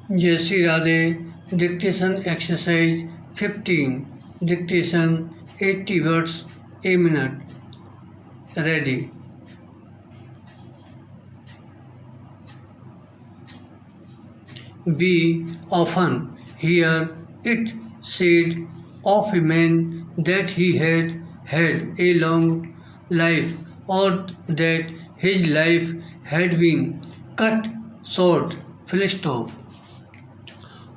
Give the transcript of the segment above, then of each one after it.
Shri Radhey, dictation exercise 15, dictation 80 words a minute. Ready. We often hear it said of a man that he had had a long life or that his life had been cut short. Full stop.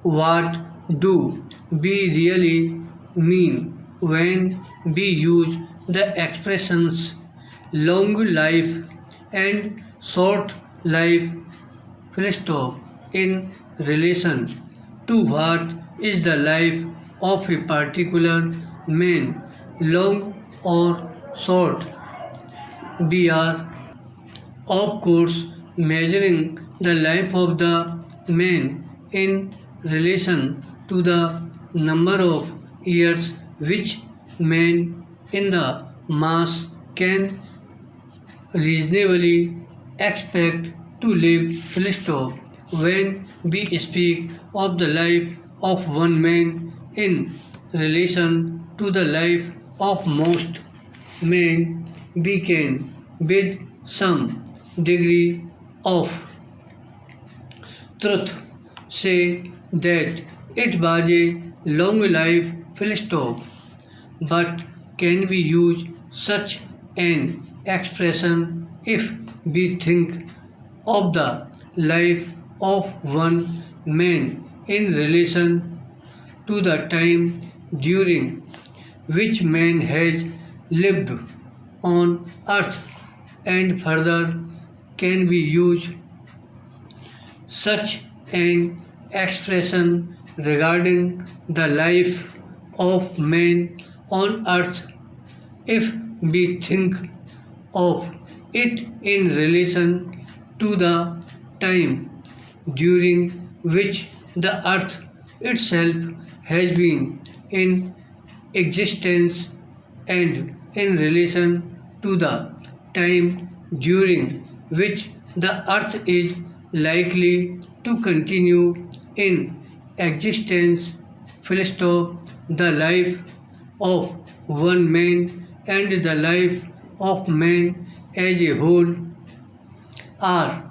What do we really mean when we use the expressions long life and short life full stop in relation to what is the life of a particular man, long or short? We are, of course, measuring the life of the man in relation to the number of years which man in the mass can reasonably expect to live full stop. When we speak of the life of one man in relation to the life of most men, we can with some degree of truth say that it was a long life full stop. But can we use such an expression if we think of the life of one man in relation to the time during which man has lived on earth, and further can we use such an expression regarding the life of man on earth if we think of it in relation to the time during which the earth itself has been in existence, and in relation to the time during which the earth is likely to continue in existence. Full stop. The life of one man and the life of man as a whole are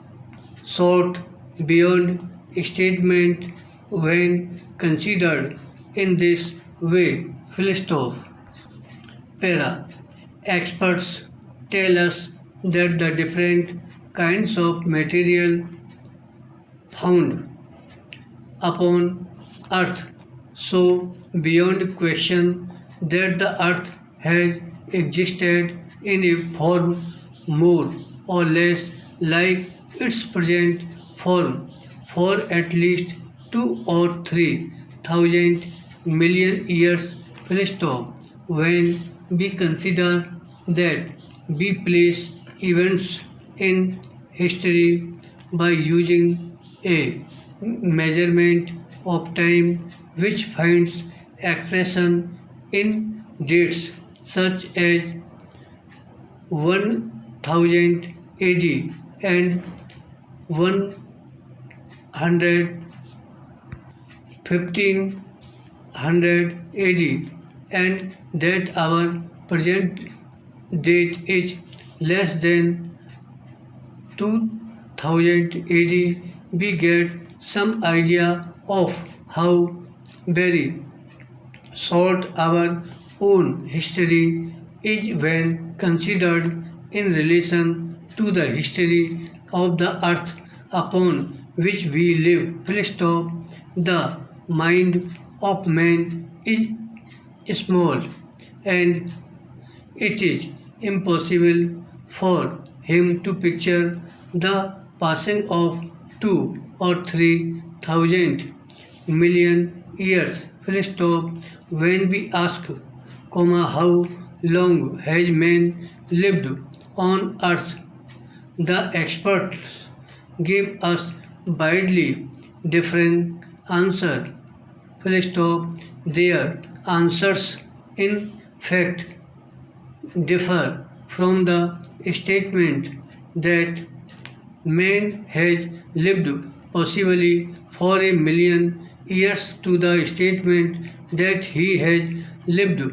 short beyond statement when considered in this way. Full stop. Para. Experts tell us that the different kinds of material found upon earth show beyond question that the earth has existed in a form more or less like its present form for at least 2 or 3 thousand million years. Full stop. When we consider that we place events in history by using a measurement of time which finds expression in dates such as 1000 AD and 1500 AD, and that our present date is less than 2000 AD, we get some idea of how very short our own history is when considered in relation to the history of the earth upon which we live. Full stop. The mind of man is small, and it is impossible for him to picture the passing of 2 or 3 thousand million years. Full stop. When we ask, how long has man lived on earth, the experts give us widely different answer. Full stop. Their answers in fact differ from the statement that man has lived possibly for a million years to the statement that he has lived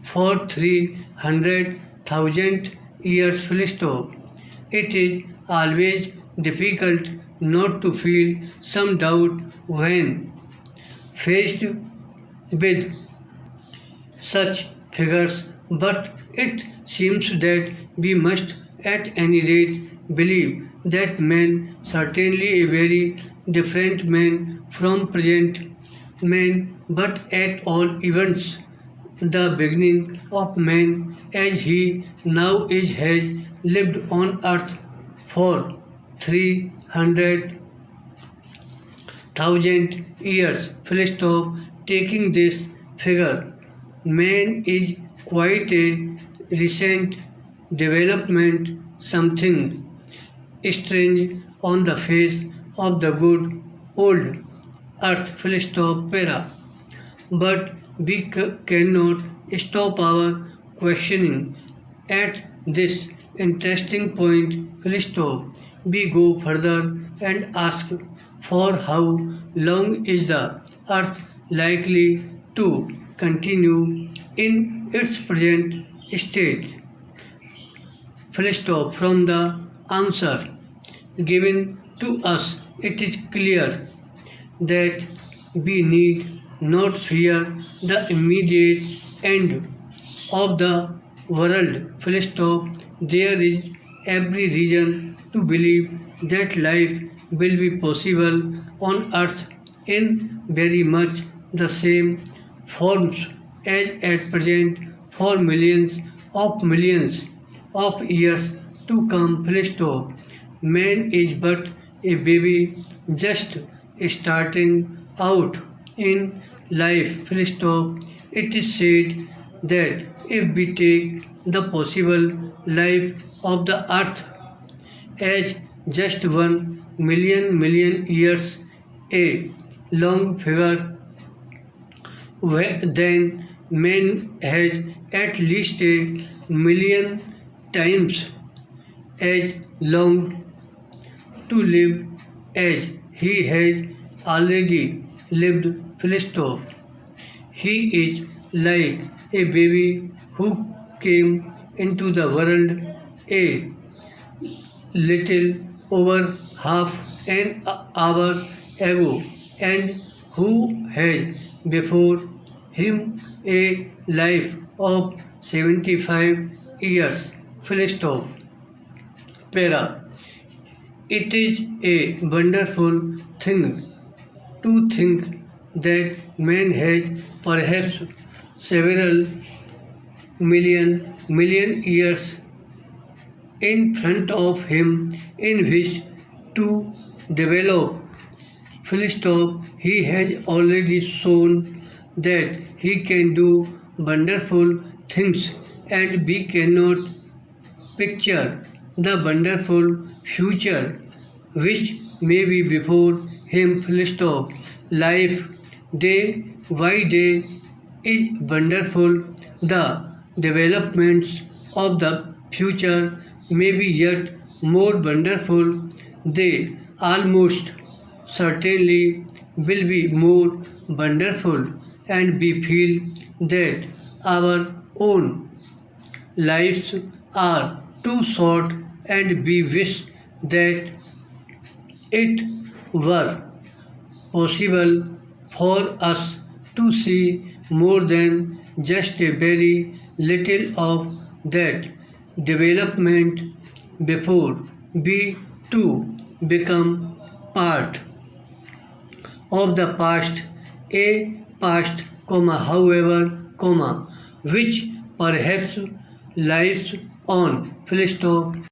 for 300,000 years full stop. It is always difficult not to feel some doubt when faced with such figures, but it seems that we must at any rate believe that man, certainly a very different man from present man, but at all events the beginning of man as he now is has lived on earth for 300,000 years. Full stop. Taking this figure, man is quite a recent development, something strange on the face of the good old earth. Full stop. Para. But we cannot stop our questioning at this interesting point. Full stop. We go further and ask for how long is the earth likely to continue in its present state. Full stop. From the answer given to us, it is clear that we need not fear the immediate end of the world. Full stop. There is every reason to believe that life will be possible on earth in very much the same forms as at present for millions of years to come. Full stop. Man is but a baby just starting out in life. Full stop. It is said that if we take the possible life of the earth as just 1 million years a long figure, then man has at least a million times as long to live as he has already lived. Full stop. He is like a baby who came into the world a little over half an hour ago and who had before him a life of 75 years. Full stop. Para. It is a wonderful thing to think that man has perhaps several million years in front of him in which to develop. Full stop. He has already shown that he can do wonderful things and we cannot picture the wonderful future which may be before him. Full stop. Life day by day is wonderful. The developments of the future may be yet more wonderful. They almost certainly will be more wonderful, and we feel that our own lives are too short and we wish that it were possible for us to see more than just a very little of that development before we too become part of the past, a past, however, which perhaps lives on. Full stop.